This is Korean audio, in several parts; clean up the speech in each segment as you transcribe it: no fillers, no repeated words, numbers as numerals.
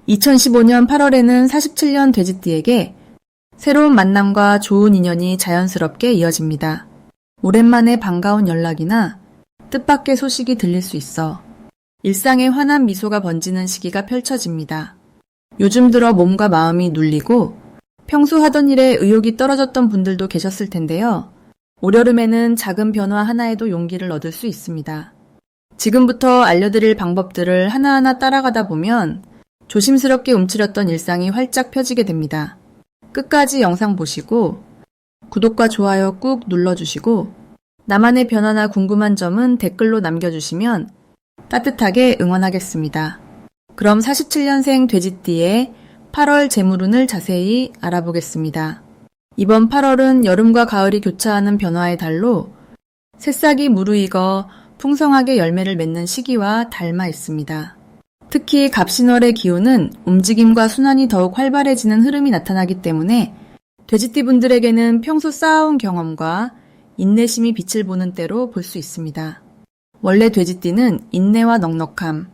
2015년 8월에는 47년 돼지띠에게 새로운 만남과 좋은 인연이 자연스럽게 이어집니다. 오랜만에 반가운 연락이나 뜻밖의 소식이 들릴 수 있어 일상에 환한 미소가 번지는 시기가 펼쳐집니다. 요즘 들어 몸과 마음이 눌리고 평소 하던 일에 의욕이 떨어졌던 분들도 계셨을 텐데요. 올여름에는 작은 변화 하나에도 용기를 얻을 수 있습니다. 지금부터 알려드릴 방법들을 하나하나 따라가다 보면 조심스럽게 움츠렸던 일상이 활짝 펴지게 됩니다. 끝까지 영상 보시고 구독과 좋아요 꾹 눌러주시고 나만의 변화나 궁금한 점은 댓글로 남겨주시면 따뜻하게 응원하겠습니다. 그럼 47년생 돼지띠의 8월 재물운을 자세히 알아보겠습니다. 이번 8월은 여름과 가을이 교차하는 변화의 달로 새싹이 무르익어 풍성하게 열매를 맺는 시기와 닮아 있습니다. 특히 갑신월의 기운은 움직임과 순환이 더욱 활발해지는 흐름이 나타나기 때문에 돼지띠 분들에게는 평소 쌓아온 경험과 인내심이 빛을 보는 때로 볼 수 있습니다. 원래 돼지띠는 인내와 넉넉함,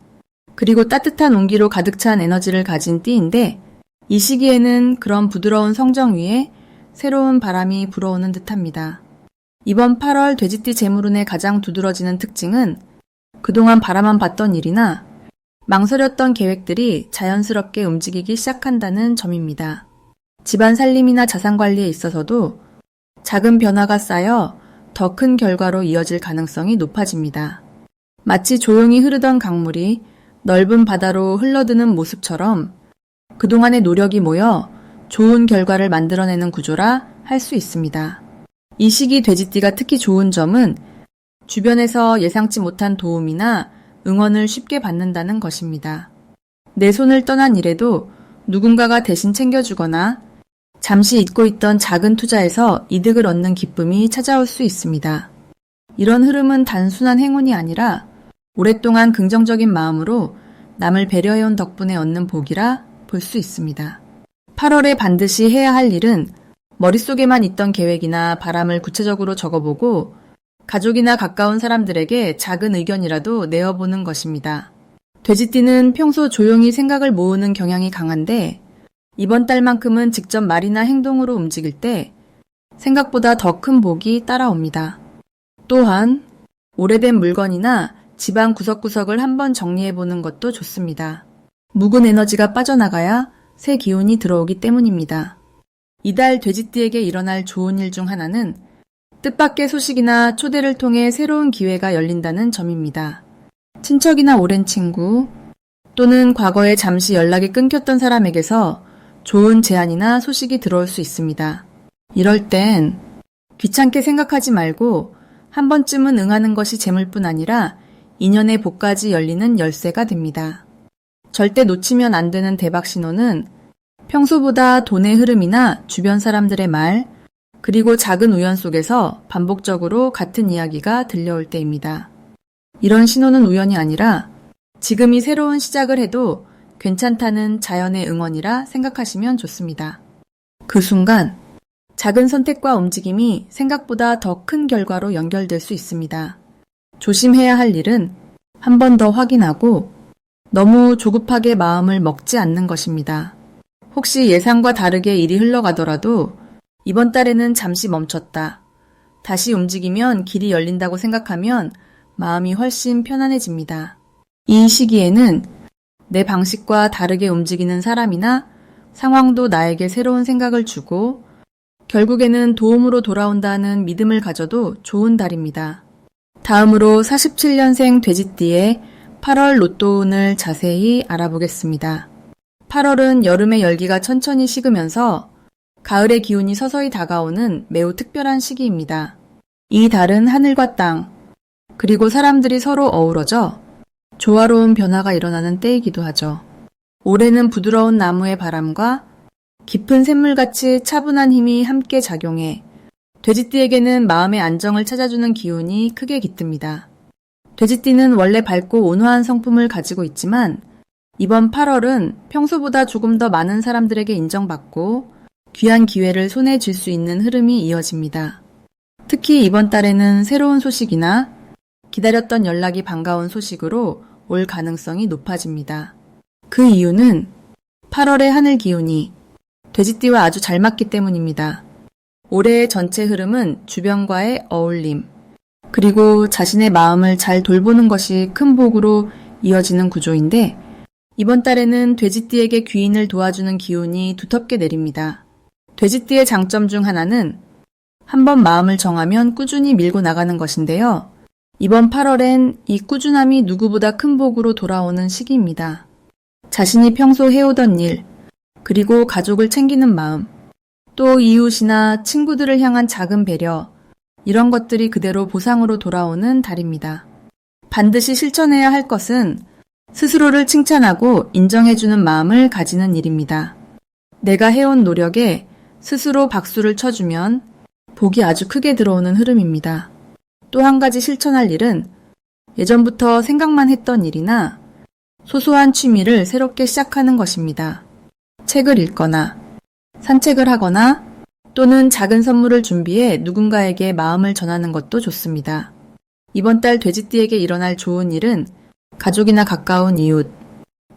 그리고 따뜻한 온기로 가득 찬 에너지를 가진 띠인데 이 시기에는 그런 부드러운 성정 위에 새로운 바람이 불어오는 듯합니다. 이번 8월 돼지띠 재물운의 가장 두드러지는 특징은 그동안 바라만 봤던 일이나 망설였던 계획들이 자연스럽게 움직이기 시작한다는 점입니다. 집안 살림이나 자산 관리에 있어서도 작은 변화가 쌓여 더 큰 결과로 이어질 가능성이 높아집니다. 마치 조용히 흐르던 강물이 넓은 바다로 흘러드는 모습처럼 그동안의 노력이 모여 좋은 결과를 만들어내는 구조라 할 수 있습니다. 이 시기 돼지띠가 특히 좋은 점은 주변에서 예상치 못한 도움이나 응원을 쉽게 받는다는 것입니다. 내 손을 떠난 일에도 누군가가 대신 챙겨주거나 잠시 잊고 있던 작은 투자에서 이득을 얻는 기쁨이 찾아올 수 있습니다. 이런 흐름은 단순한 행운이 아니라 오랫동안 긍정적인 마음으로 남을 배려해온 덕분에 얻는 복이라 볼 수 있습니다. 8월에 반드시 해야 할 일은 머릿속에만 있던 계획이나 바람을 구체적으로 적어보고 가족이나 가까운 사람들에게 작은 의견이라도 내어보는 것입니다. 돼지띠는 평소 조용히 생각을 모으는 경향이 강한데 이번 달만큼은 직접 말이나 행동으로 움직일 때 생각보다 더 큰 복이 따라옵니다. 또한 오래된 물건이나 집안 구석구석을 한번 정리해보는 것도 좋습니다. 묵은 에너지가 빠져나가야 새 기운이 들어오기 때문입니다. 이달 돼지띠에게 일어날 좋은 일 중 하나는 뜻밖의 소식이나 초대를 통해 새로운 기회가 열린다는 점입니다. 친척이나 오랜 친구 또는 과거에 잠시 연락이 끊겼던 사람에게서 좋은 제안이나 소식이 들어올 수 있습니다. 이럴 땐 귀찮게 생각하지 말고 한 번쯤은 응하는 것이 재물뿐 아니라 인연의 복까지 열리는 열쇠가 됩니다. 절대 놓치면 안 되는 대박 신호는 평소보다 돈의 흐름이나 주변 사람들의 말, 그리고 작은 우연 속에서 반복적으로 같은 이야기가 들려올 때입니다. 이런 신호는 우연이 아니라 지금이 새로운 시작을 해도 괜찮다는 자연의 응원이라 생각하시면 좋습니다. 그 순간 작은 선택과 움직임이 생각보다 더 큰 결과로 연결될 수 있습니다. 조심해야 할 일은 한 번 더 확인하고 너무 조급하게 마음을 먹지 않는 것입니다. 혹시 예상과 다르게 일이 흘러가더라도 이번 달에는 잠시 멈췄다. 다시 움직이면 길이 열린다고 생각하면 마음이 훨씬 편안해집니다. 이 시기에는 내 방식과 다르게 움직이는 사람이나 상황도 나에게 새로운 생각을 주고 결국에는 도움으로 돌아온다는 믿음을 가져도 좋은 달입니다. 다음으로 47년생 돼지띠의 8월 로또운을 자세히 알아보겠습니다. 8월은 여름의 열기가 천천히 식으면서 가을의 기운이 서서히 다가오는 매우 특별한 시기입니다. 이 달은 하늘과 땅, 그리고 사람들이 서로 어우러져 조화로운 변화가 일어나는 때이기도 하죠. 올해는 부드러운 나무의 바람과 깊은 샘물같이 차분한 힘이 함께 작용해 돼지띠에게는 마음의 안정을 찾아주는 기운이 크게 깃듭니다. 돼지띠는 원래 밝고 온화한 성품을 가지고 있지만 이번 8월은 평소보다 조금 더 많은 사람들에게 인정받고 귀한 기회를 손에 쥘 수 있는 흐름이 이어집니다. 특히 이번 달에는 새로운 소식이나 기다렸던 연락이 반가운 소식으로 올 가능성이 높아집니다. 그 이유는 8월의 하늘 기운이 돼지띠와 아주 잘 맞기 때문입니다. 올해의 전체 흐름은 주변과의 어울림, 그리고 자신의 마음을 잘 돌보는 것이 큰 복으로 이어지는 구조인데, 이번 달에는 돼지띠에게 귀인을 도와주는 기운이 두텁게 내립니다. 돼지띠의 장점 중 하나는 한번 마음을 정하면 꾸준히 밀고 나가는 것인데요. 이번 8월엔 이 꾸준함이 누구보다 큰 복으로 돌아오는 시기입니다. 자신이 평소 해오던 일, 그리고 가족을 챙기는 마음, 또 이웃이나 친구들을 향한 작은 배려, 이런 것들이 그대로 보상으로 돌아오는 달입니다. 반드시 실천해야 할 것은 스스로를 칭찬하고 인정해주는 마음을 가지는 일입니다. 내가 해온 노력에 스스로 박수를 쳐주면 복이 아주 크게 들어오는 흐름입니다. 또 한 가지 실천할 일은 예전부터 생각만 했던 일이나 소소한 취미를 새롭게 시작하는 것입니다. 책을 읽거나 산책을 하거나 또는 작은 선물을 준비해 누군가에게 마음을 전하는 것도 좋습니다. 이번 달 돼지띠에게 일어날 좋은 일은 가족이나 가까운 이웃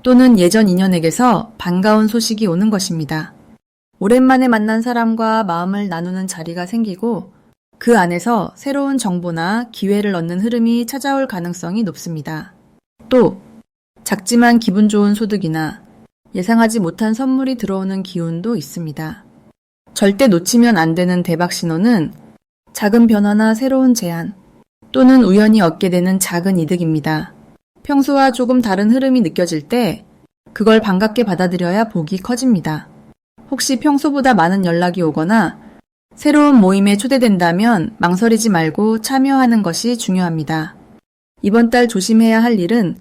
또는 예전 인연에게서 반가운 소식이 오는 것입니다. 오랜만에 만난 사람과 마음을 나누는 자리가 생기고 그 안에서 새로운 정보나 기회를 얻는 흐름이 찾아올 가능성이 높습니다. 또 작지만 기분 좋은 소득이나 예상하지 못한 선물이 들어오는 기운도 있습니다. 절대 놓치면 안 되는 대박 신호는 작은 변화나 새로운 제안 또는 우연히 얻게 되는 작은 이득입니다. 평소와 조금 다른 흐름이 느껴질 때 그걸 반갑게 받아들여야 복이 커집니다. 혹시 평소보다 많은 연락이 오거나 새로운 모임에 초대된다면 망설이지 말고 참여하는 것이 중요합니다. 이번 달 조심해야 할 일은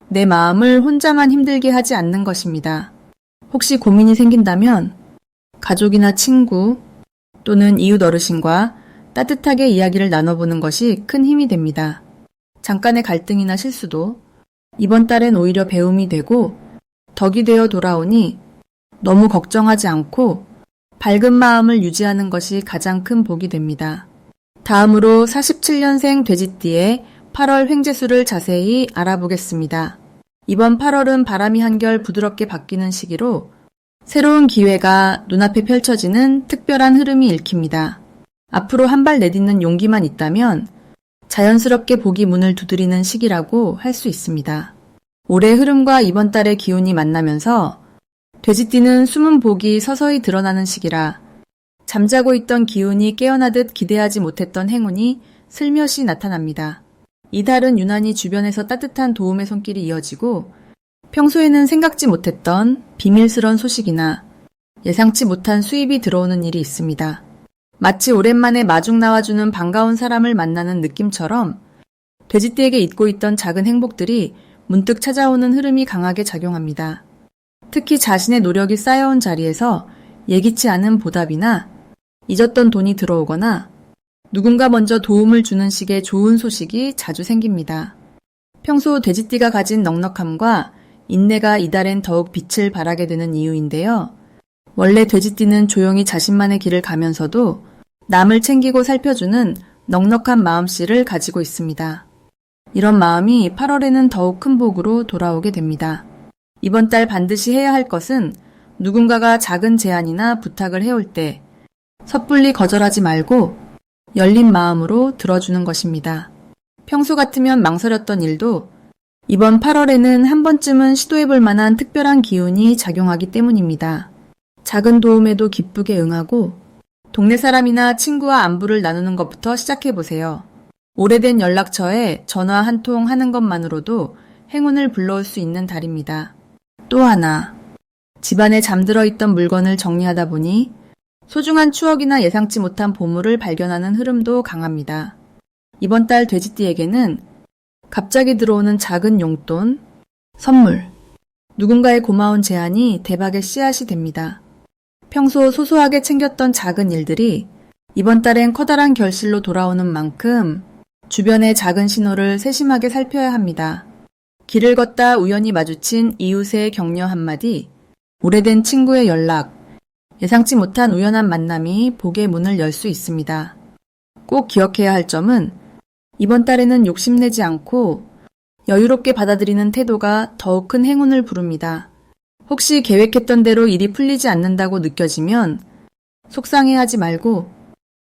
내 마음을 혼자만 힘들게 하지 않는 것입니다. 혹시 고민이 생긴다면 가족이나 친구 또는 이웃 어르신과 따뜻하게 이야기를 나눠보는 것이 큰 힘이 됩니다. 잠깐의 갈등이나 실수도 이번 달엔 오히려 배움이 되고 덕이 되어 돌아오니 너무 걱정하지 않고 밝은 마음을 유지하는 것이 가장 큰 복이 됩니다. 다음으로 47년생 돼지띠의 8월 횡재수를 자세히 알아보겠습니다. 이번 8월은 바람이 한결 부드럽게 바뀌는 시기로 새로운 기회가 눈앞에 펼쳐지는 특별한 흐름이 읽힙니다. 앞으로 한 발 내딛는 용기만 있다면 자연스럽게 복이 문을 두드리는 시기라고 할 수 있습니다. 올해 흐름과 이번 달의 기운이 만나면서 돼지띠는 숨은 복이 서서히 드러나는 시기라 잠자고 있던 기운이 깨어나듯 기대하지 못했던 행운이 슬며시 나타납니다. 이달은 유난히 주변에서 따뜻한 도움의 손길이 이어지고 평소에는 생각지 못했던 비밀스러운 소식이나 예상치 못한 수입이 들어오는 일이 있습니다. 마치 오랜만에 마중 나와주는 반가운 사람을 만나는 느낌처럼 돼지띠에게 잊고 있던 작은 행복들이 문득 찾아오는 흐름이 강하게 작용합니다. 특히 자신의 노력이 쌓여온 자리에서 예기치 않은 보답이나 잊었던 돈이 들어오거나 누군가 먼저 도움을 주는 식의 좋은 소식이 자주 생깁니다. 평소 돼지띠가 가진 넉넉함과 인내가 이달엔 더욱 빛을 발하게 되는 이유인데요. 원래 돼지띠는 조용히 자신만의 길을 가면서도 남을 챙기고 살펴주는 넉넉한 마음씨를 가지고 있습니다. 이런 마음이 8월에는 더욱 큰 복으로 돌아오게 됩니다. 이번 달 반드시 해야 할 것은 누군가가 작은 제안이나 부탁을 해올 때 섣불리 거절하지 말고 열린 마음으로 들어주는 것입니다. 평소 같으면 망설였던 일도 이번 8월에는 한 번쯤은 시도해볼 만한 특별한 기운이 작용하기 때문입니다. 작은 도움에도 기쁘게 응하고 동네 사람이나 친구와 안부를 나누는 것부터 시작해보세요. 오래된 연락처에 전화 한 통 하는 것만으로도 행운을 불러올 수 있는 달입니다. 또 하나, 집안에 잠들어 있던 물건을 정리하다 보니 소중한 추억이나 예상치 못한 보물을 발견하는 흐름도 강합니다. 이번 달 돼지띠에게는 갑자기 들어오는 작은 용돈, 선물, 누군가의 고마운 제안이 대박의 씨앗이 됩니다. 평소 소소하게 챙겼던 작은 일들이 이번 달엔 커다란 결실로 돌아오는 만큼 주변의 작은 신호를 세심하게 살펴야 합니다. 길을 걷다 우연히 마주친 이웃의 격려 한마디, 오래된 친구의 연락, 예상치 못한 우연한 만남이 복의 문을 열 수 있습니다. 꼭 기억해야 할 점은 이번 달에는 욕심내지 않고 여유롭게 받아들이는 태도가 더욱 큰 행운을 부릅니다. 혹시 계획했던 대로 일이 풀리지 않는다고 느껴지면 속상해하지 말고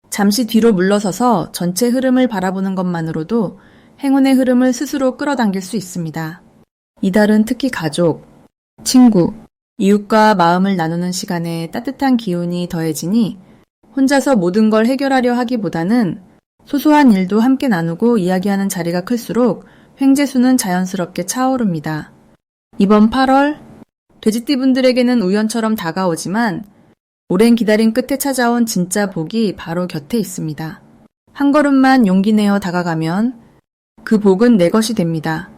잠시 뒤로 물러서서 전체 흐름을 바라보는 것만으로도 행운의 흐름을 스스로 끌어당길 수 있습니다. 이달은 특히 가족, 친구, 이웃과 마음을 나누는 시간에 따뜻한 기운이 더해지니 혼자서 모든 걸 해결하려 하기보다는 소소한 일도 함께 나누고 이야기하는 자리가 클수록 횡재수는 자연스럽게 차오릅니다. 이번 8월, 돼지띠분들에게는 우연처럼 다가오지만 오랜 기다림 끝에 찾아온 진짜 복이 바로 곁에 있습니다. 한 걸음만 용기 내어 다가가면 그 복은 내 것이 됩니다.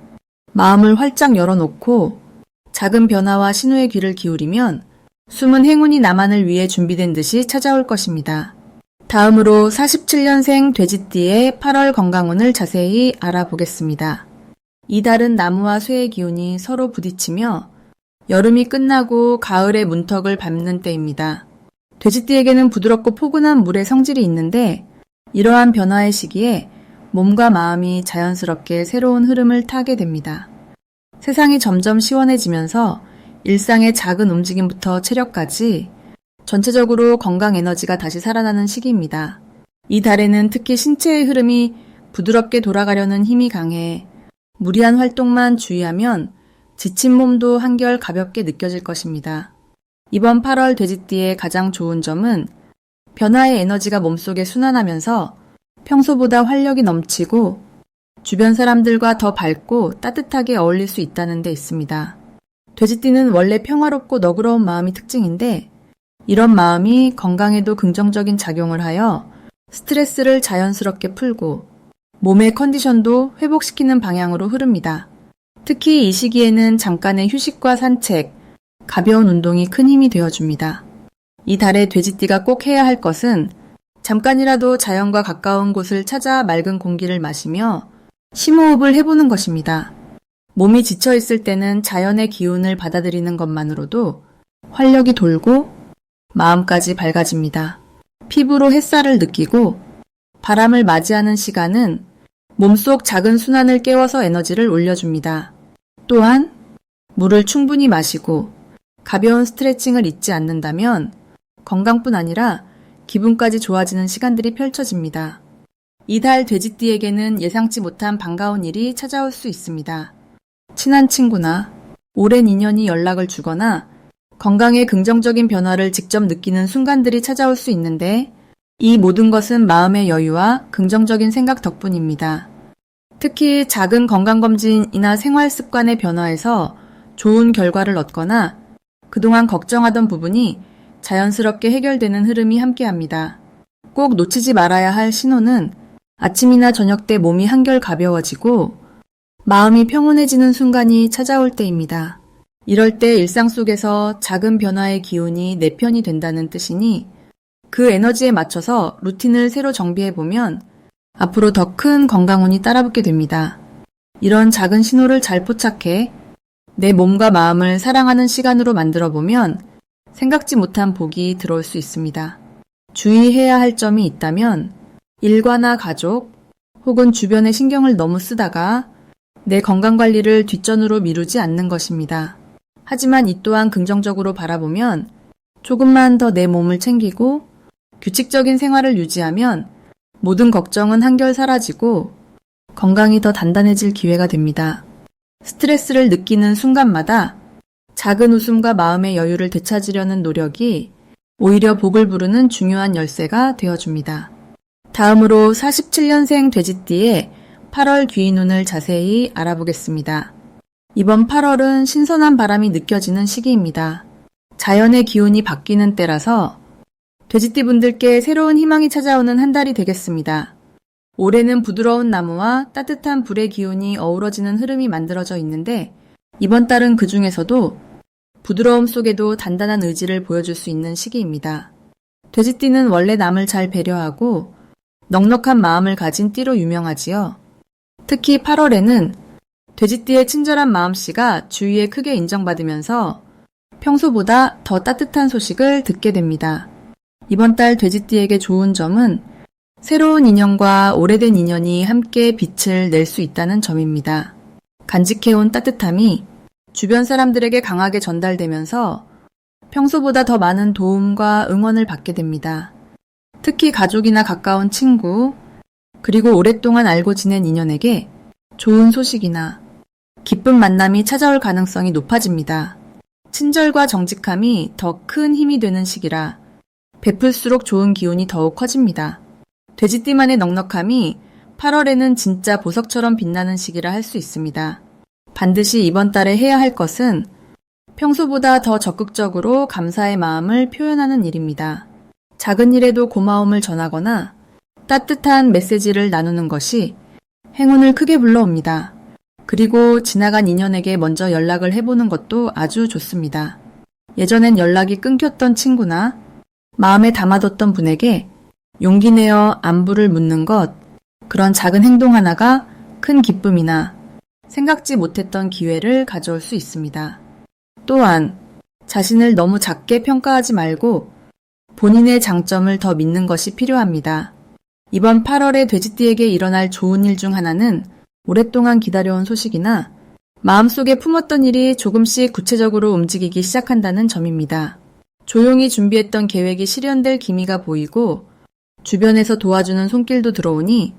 마음을 활짝 열어놓고 작은 변화와 신호의 귀를 기울이면 숨은 행운이 나만을 위해 준비된 듯이 찾아올 것입니다. 다음으로 47년생 돼지띠의 8월 건강운을 자세히 알아보겠습니다. 이달은 나무와 쇠의 기운이 서로 부딪히며 여름이 끝나고 가을의 문턱을 밟는 때입니다. 돼지띠에게는 부드럽고 포근한 물의 성질이 있는데 이러한 변화의 시기에 몸과 마음이 자연스럽게 새로운 흐름을 타게 됩니다. 세상이 점점 시원해지면서 일상의 작은 움직임부터 체력까지 전체적으로 건강 에너지가 다시 살아나는 시기입니다. 이 달에는 특히 신체의 흐름이 부드럽게 돌아가려는 힘이 강해 무리한 활동만 주의하면 지친 몸도 한결 가볍게 느껴질 것입니다. 이번 8월 돼지띠의 가장 좋은 점은 변화의 에너지가 몸속에 순환하면서 평소보다 활력이 넘치고 주변 사람들과 더 밝고 따뜻하게 어울릴 수 있다는 데 있습니다. 돼지띠는 원래 평화롭고 너그러운 마음이 특징인데 이런 마음이 건강에도 긍정적인 작용을 하여 스트레스를 자연스럽게 풀고 몸의 컨디션도 회복시키는 방향으로 흐릅니다. 특히 이 시기에는 잠깐의 휴식과 산책, 가벼운 운동이 큰 힘이 되어줍니다. 이 달에 돼지띠가 꼭 해야 할 것은 잠깐이라도 자연과 가까운 곳을 찾아 맑은 공기를 마시며 심호흡을 해보는 것입니다. 몸이 지쳐있을 때는 자연의 기운을 받아들이는 것만으로도 활력이 돌고 마음까지 밝아집니다. 피부로 햇살을 느끼고 바람을 맞이하는 시간은 몸속 작은 순환을 깨워서 에너지를 올려줍니다. 또한 물을 충분히 마시고 가벼운 스트레칭을 잊지 않는다면 건강뿐 아니라 기분까지 좋아지는 시간들이 펼쳐집니다. 이달 돼지띠에게는 예상치 못한 반가운 일이 찾아올 수 있습니다. 친한 친구나 오랜 인연이 연락을 주거나 건강에 긍정적인 변화를 직접 느끼는 순간들이 찾아올 수 있는데 이 모든 것은 마음의 여유와 긍정적인 생각 덕분입니다. 특히 작은 건강검진이나 생활습관의 변화에서 좋은 결과를 얻거나 그동안 걱정하던 부분이 자연스럽게 해결되는 흐름이 함께합니다. 꼭 놓치지 말아야 할 신호는 아침이나 저녁 때 몸이 한결 가벼워지고 마음이 평온해지는 순간이 찾아올 때입니다. 이럴 때 일상 속에서 작은 변화의 기운이 내 편이 된다는 뜻이니 그 에너지에 맞춰서 루틴을 새로 정비해보면 앞으로 더 큰 건강운이 따라붙게 됩니다. 이런 작은 신호를 잘 포착해 내 몸과 마음을 사랑하는 시간으로 만들어보면 생각지 못한 복이 들어올 수 있습니다. 주의해야 할 점이 있다면 일과나 가족 혹은 주변의 신경을 너무 쓰다가 내 건강관리를 뒷전으로 미루지 않는 것입니다. 하지만 이 또한 긍정적으로 바라보면 조금만 더 내 몸을 챙기고 규칙적인 생활을 유지하면 모든 걱정은 한결 사라지고 건강이 더 단단해질 기회가 됩니다. 스트레스를 느끼는 순간마다 작은 웃음과 마음의 여유를 되찾으려는 노력이 오히려 복을 부르는 중요한 열쇠가 되어줍니다. 다음으로 47년생 돼지띠의 8월 귀인운을 자세히 알아보겠습니다. 이번 8월은 신선한 바람이 느껴지는 시기입니다. 자연의 기운이 바뀌는 때라서 돼지띠분들께 새로운 희망이 찾아오는 한 달이 되겠습니다. 올해는 부드러운 나무와 따뜻한 불의 기운이 어우러지는 흐름이 만들어져 있는데 이번 달은 그 중에서도 부드러움 속에도 단단한 의지를 보여줄 수 있는 시기입니다. 돼지띠는 원래 남을 잘 배려하고 넉넉한 마음을 가진 띠로 유명하지요. 특히 8월에는 돼지띠의 친절한 마음씨가 주위에 크게 인정받으면서 평소보다 더 따뜻한 소식을 듣게 됩니다. 이번 달 돼지띠에게 좋은 점은 새로운 인연과 오래된 인연이 함께 빛을 낼 수 있다는 점입니다. 간직해온 따뜻함이 주변 사람들에게 강하게 전달되면서 평소보다 더 많은 도움과 응원을 받게 됩니다. 특히 가족이나 가까운 친구, 그리고 오랫동안 알고 지낸 인연에게 좋은 소식이나 기쁜 만남이 찾아올 가능성이 높아집니다. 친절과 정직함이 더 큰 힘이 되는 시기라 베풀수록 좋은 기운이 더욱 커집니다. 돼지띠만의 넉넉함이 8월에는 진짜 보석처럼 빛나는 시기라 할 수 있습니다. 반드시 이번 달에 해야 할 것은 평소보다 더 적극적으로 감사의 마음을 표현하는 일입니다. 작은 일에도 고마움을 전하거나 따뜻한 메시지를 나누는 것이 행운을 크게 불러옵니다. 그리고 지나간 인연에게 먼저 연락을 해보는 것도 아주 좋습니다. 예전엔 연락이 끊겼던 친구나 마음에 담아뒀던 분에게 용기 내어 안부를 묻는 것, 그런 작은 행동 하나가 큰 기쁨이나 생각지 못했던 기회를 가져올 수 있습니다. 또한 자신을 너무 작게 평가하지 말고 본인의 장점을 더 믿는 것이 필요합니다. 이번 8월에 돼지띠에게 일어날 좋은 일 중 하나는 오랫동안 기다려온 소식이나 마음속에 품었던 일이 조금씩 구체적으로 움직이기 시작한다는 점입니다. 조용히 준비했던 계획이 실현될 기미가 보이고 주변에서 도와주는 손길도 들어오니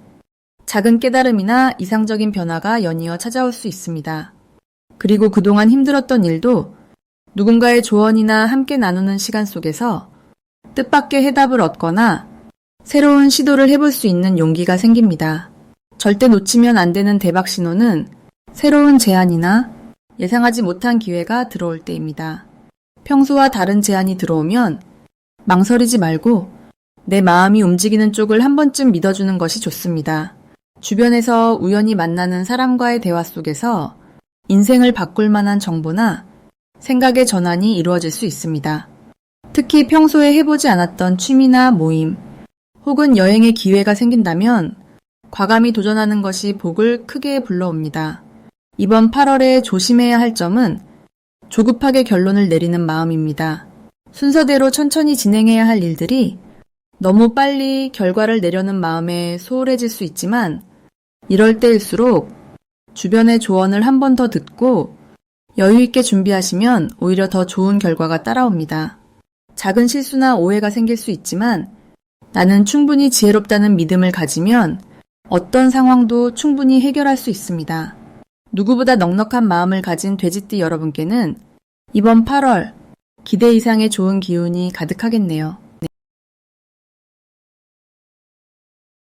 작은 깨달음이나 이상적인 변화가 연이어 찾아올 수 있습니다. 그리고 그동안 힘들었던 일도 누군가의 조언이나 함께 나누는 시간 속에서 뜻밖의 해답을 얻거나 새로운 시도를 해볼 수 있는 용기가 생깁니다. 절대 놓치면 안 되는 대박 신호는 새로운 제안이나 예상하지 못한 기회가 들어올 때입니다. 평소와 다른 제안이 들어오면 망설이지 말고 내 마음이 움직이는 쪽을 한 번쯤 믿어주는 것이 좋습니다. 주변에서 우연히 만나는 사람과의 대화 속에서 인생을 바꿀 만한 정보나 생각의 전환이 이루어질 수 있습니다. 특히 평소에 해보지 않았던 취미나 모임 혹은 여행의 기회가 생긴다면 과감히 도전하는 것이 복을 크게 불러옵니다. 이번 8월에 조심해야 할 점은 조급하게 결론을 내리는 마음입니다. 순서대로 천천히 진행해야 할 일들이 너무 빨리 결과를 내려는 마음에 소홀해질 수 있지만 이럴 때일수록 주변의 조언을 한 번 더 듣고 여유 있게 준비하시면 오히려 더 좋은 결과가 따라옵니다. 작은 실수나 오해가 생길 수 있지만 나는 충분히 지혜롭다는 믿음을 가지면 어떤 상황도 충분히 해결할 수 있습니다. 누구보다 넉넉한 마음을 가진 돼지띠 여러분께는 이번 8월 기대 이상의 좋은 기운이 가득하겠네요.